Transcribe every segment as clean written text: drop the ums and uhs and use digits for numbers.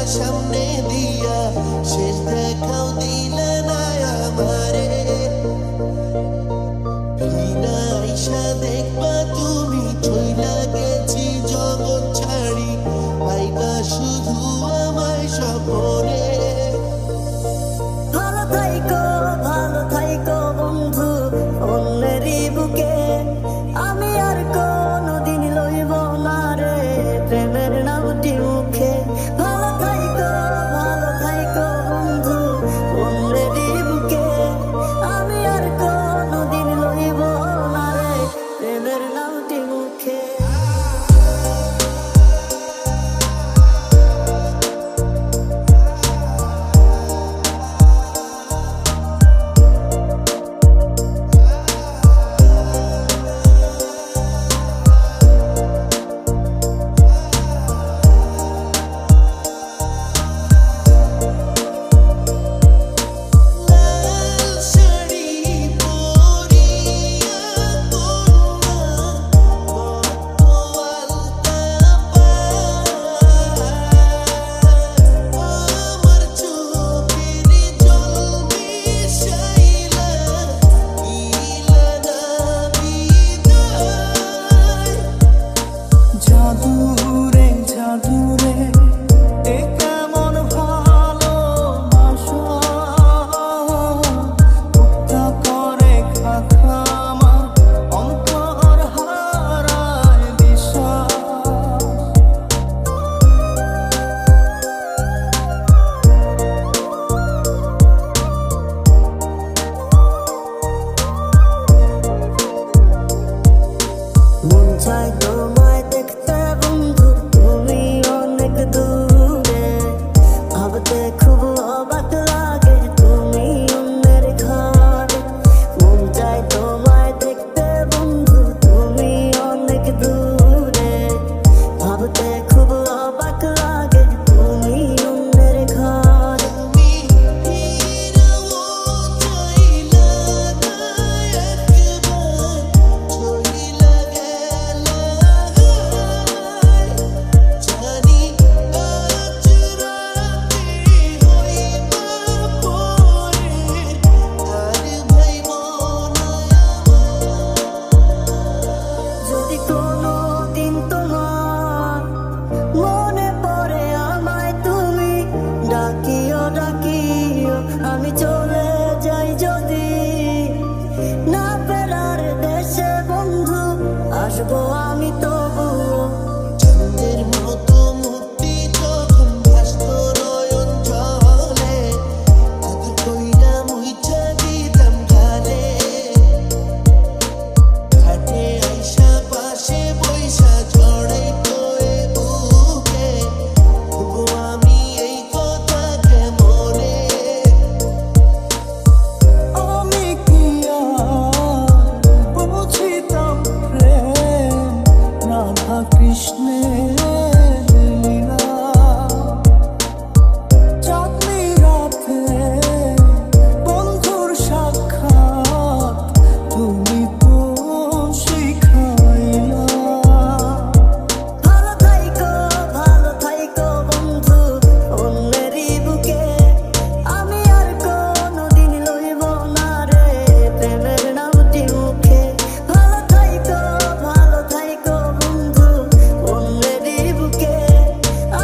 সামনে দিয়া শেষ দেখাও দিলে না আমারে ফিরা আইসা দেখবা তুমি চইলা গেছি জগৎ ছাড়ি পাইবা শুধু আমায় স্বপনে ভালো থাইকো বন্ধু অন্যেরই বুকে আমি আর কোনদিন লইব না রে প্রেমের নামটি মুখে ভালো থাইকো বন্ধু অন্যেরই বুকে আমি আর কোনদিন লইব না রে প্রেমের নামটি মুখে তোমায় দেখতে বন্ধু তুমি অনেক দূরে ভাবতে খুব অবাক লাগে তুমি অন্যের ঘরে মন চায় তোমায় দেখতে বন্ধু তুমি অনেক দূরে ভাবতে খুব অবাক লাগে তুমি অন্যের ঘরে আমি চলে যাই যদি না ফেরার দেশে বন্ধু আসবো আমি তবুও চাঁদের মতো মুক্তি যখন ভাসত নয়ন জলে আদর কইরা মুইচা দিতাম গালে ঘাটে আইসা পাশে বইসা জড়াইতো এ বুকে ভুলবো আমি এই কথা কেমনে কৃষ্ণের লীলা চাঁদনি রাতে বন্ধুর সাক্ষাৎ তুমি তো শিখাইলা ভালো থাইকো বন্ধু অন্যেরই বুকে আমি আর কোনদিন লইব না রে প্রেমের নামটি মুখে ভালো থাইকো বন্ধু অন্যেরই বুকে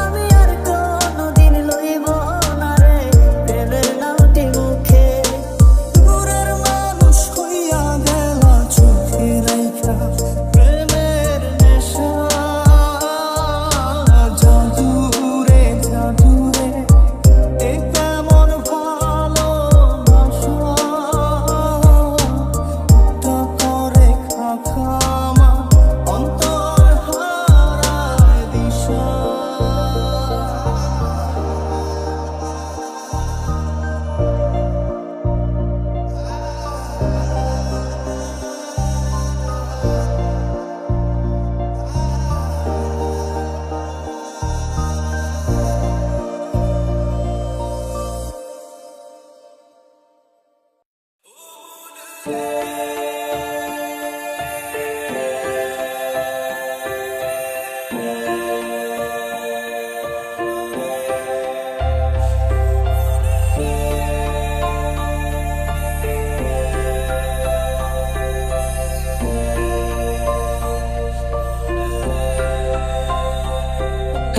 আমি আর কোনদিন লইব না রে প্রেমের নামটি মুখে দূরের মানুষ হইয়া গেলা চোখে রাইখা প্রেমের নেশা জাদুরে এ কেমন ভালোবাসা টা করে খামা অন্তর হারায় দিশা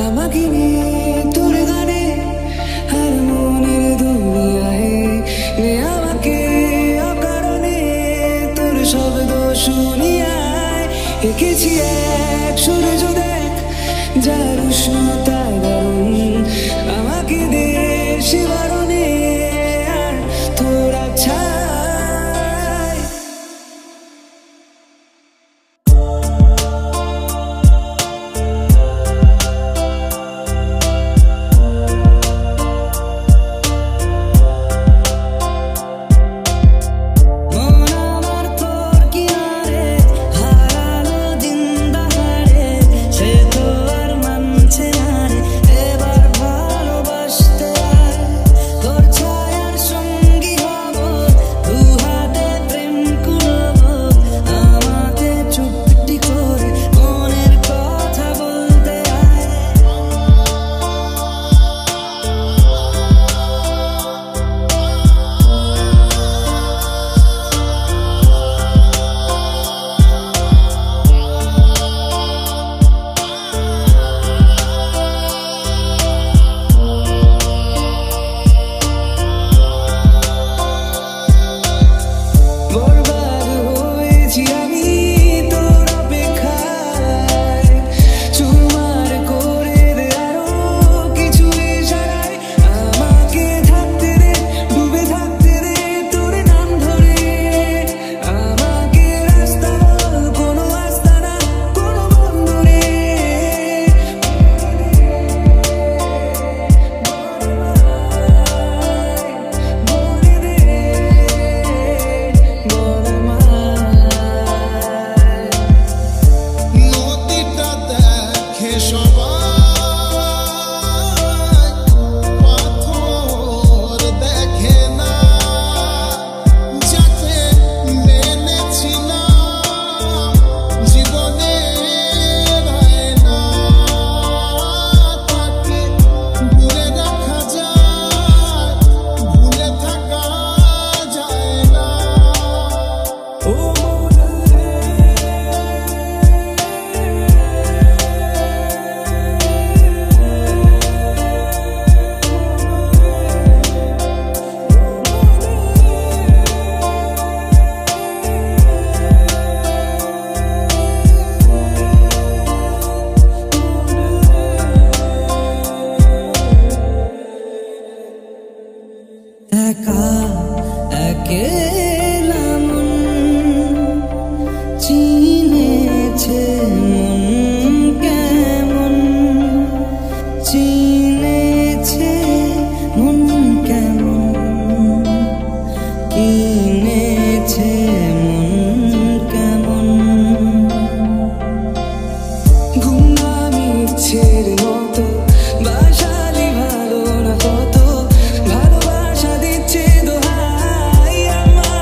আমাকে নিয়ে তোর গানে আর মনের দুনিয়ায় নে আমাকে অকারণে তোর শব্দ শুনিয়ায় এঁকেছি এক সূর্য দেখ যার উষ্ণতা দারুণ আমাকে দে শিবরণে আর তোর আচ্ছায় মন আমার তোর কিনারে হারালো দিন দাহারে সে তো আর মানছে না রে এবার ভালোবাসতে আয় তোর ছায়ার সঙ্গী হব দু হাতে প্রেম করব আমাকে চুপটি করে মনের কথা বলতে আয় বরবাদ হয়েছি আমি তোর অপেক্ষায় চুরমার করে দে আরো কিছু ইশারায় আমাকে থাকতে দে ডুবে থাকতে দে তোর নাম ধরে আমাকে রাস্তা বল কোনো আস্তানা কোনো বন্ধনে বলে দে নদীটা দেখে সবাই পাথর দেখে না যাকে মেনেছিলাম জীবনে না তাকে ভুলে রাখা যায় ভুলে থাকা যায় না ও একা একেলা মন চিনেছে মন কেমন চিনেছে মন কেমন কিনেছে মন কেমন গুমনামি ইচ্ছের মতো বাসালি ভালো না কত ভালোবাসা দিচ্ছে দোহাই আমার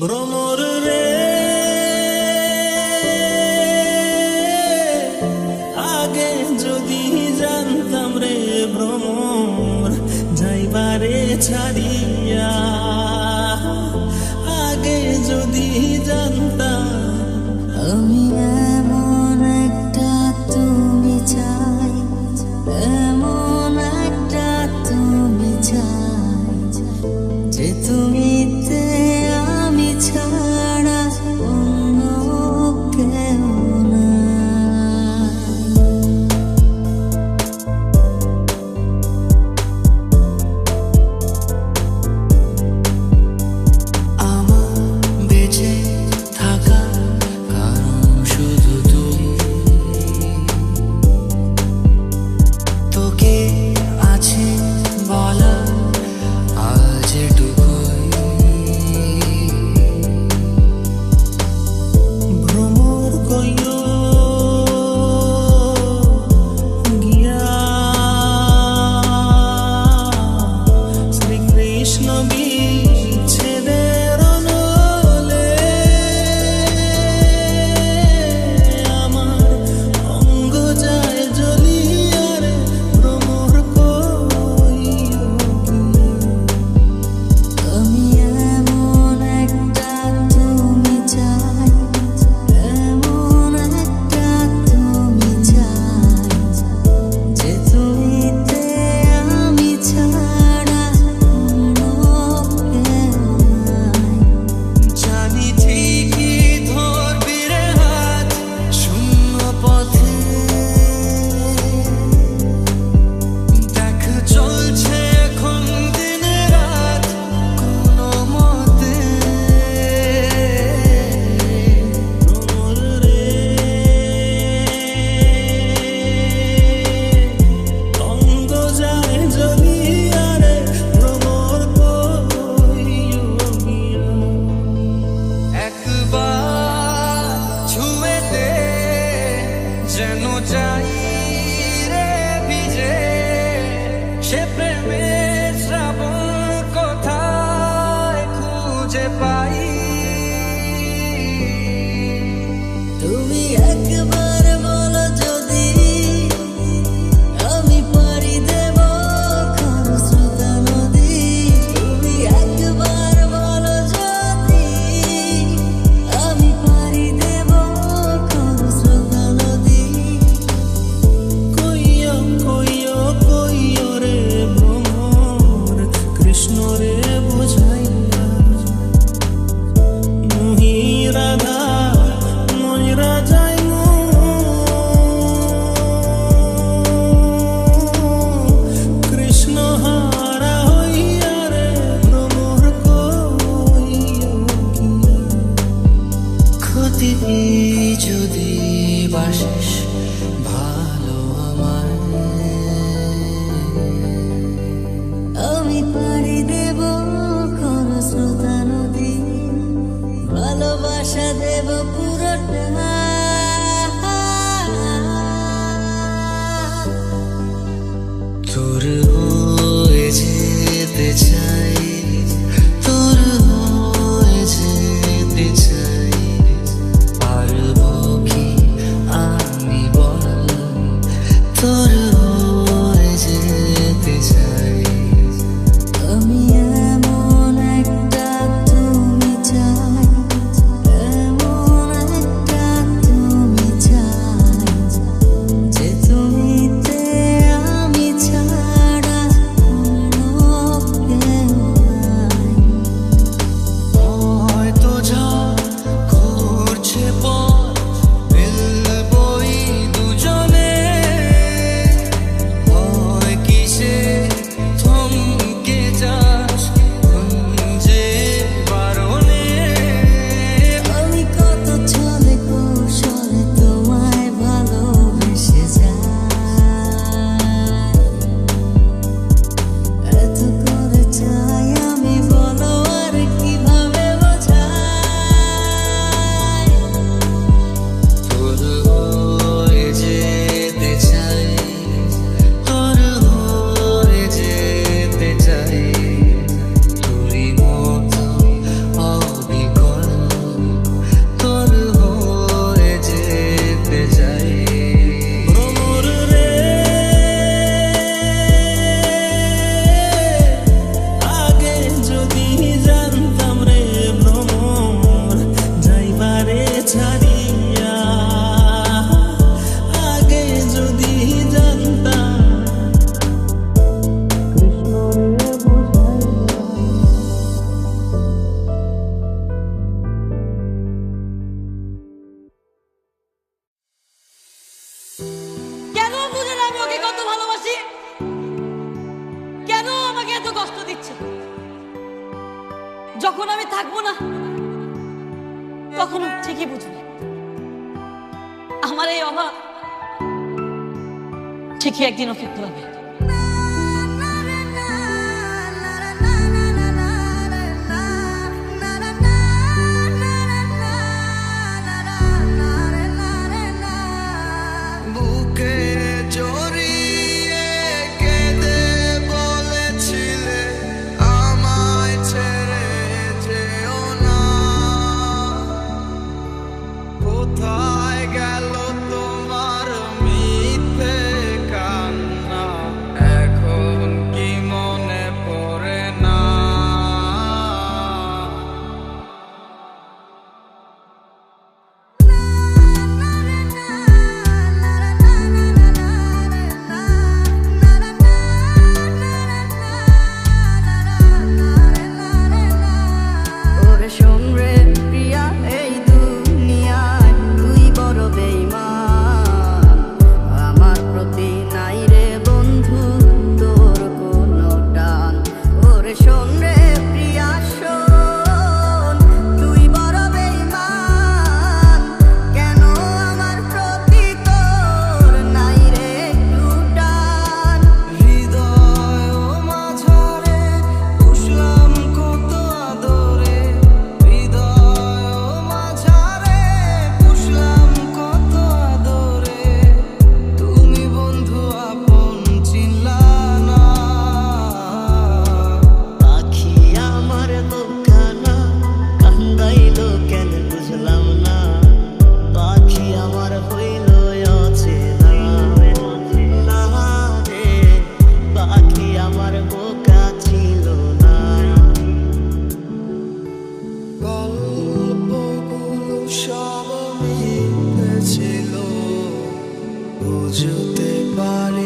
ভ্রমর রে আগে যদি জানতাম রে ভ্রমর যাইবারে ছাড়িয়া, আগে যদি জানতাম আমি এমন একটা তুমি চাই, এমন একটা তুমি চাই, যে তুমিতে আমি ছাড়া অন্য কেউ নাই। আমার বেঁচে থাকা কারণ শুধু তুই, তোকে আছে বলা আজ এটুকুই। ভ্রমর কইও গিয়া শ্রীকৃষ্ণ বিচ্ছেদের অনলে আমার অঙ্গ যায় জ্বলিয়া রে ভ্রমর কইও আমি এমন একটা তুমি চাই, এমন একটা তুমি চাই, যে তুমিতে আমি ছাড়া অন্য কেউ নাই। জানি ঠিকই ধরবি রে হাত শূন্য পথে, দেখ চলছে এখন দিন রাত কোনো মতে। ভ্রমর রে অঙ্গ যায় জ্বলিয়া রে ভ্রমর কইও গিয়া। একবার ছুঁয়েতে যেন যাই রে ভিজে, সে প্রেমের শ্রাবণ কোথায় খুঁজে পাই। তুমি একবার বলো যদি আমি পাড়ি দেব খরস্রোতা নদী, তুমি একবার বলো যদি আমি পাড়ি দেব খরস্রোতা নদী। কইও কইও কইও রে ভ্রমর কৃষ্ণ রে বুঝাইয়া, মুহি রাধা ময়রা যাইমু কৃষ্ণ হারা হইয়া রে ভ্রমর কইও গিয়া। ক্ষতি যদি বাসিস ভালো আমায়, আমি পাড়ি দেব খরস্রোতা নদী, ভালোবাসা দেব পুরোটা। তোর হয়ে যেতে চাই, তোর হয়ে যেতে চাই, পারবো কি আমি ভালোবাসি, কেন আমাকে এত কষ্ট দিচ্ছে? যখন আমি থাকবো না তখন ঠিকই বুঝবে আমার এই অভাব ঠিকই একদিন ওকে ফুরাবে। বুকে জড়িয়ে কেঁদে বলেছিলে আমায় ছেড়ে যেও না। কোথায় গেল তোমার মিথ্যে কান্না? এখন কি মনে পড়ে না? ওরে শোন রে প্রিয়া, এই দুনিয়ায় তুই বড় বেঈমান। আমার প্রতি নাই রে বন্ধু তোর কোনো টান। ওরে শোন রে প্রিয়া শোন, তুই বড় বেঈমান। কেন আমার প্রতি তোর নাই রে একটু টান? হৃদয় মাঝারে পুষলাম কত আদরে, হৃদয় মাঝারে পুষলাম কত আদরে। তুমি বন্ধু আপন চিনলা না। পাখি আমার বোকানা কান্দাইল কেন বুঝলাম না। পাখি আমার হইল অচেনা না রে, পাখি আমার বোকা ছিল না। গল্পগুলো সব মিথ্যে ছিল, বুঝতে পারি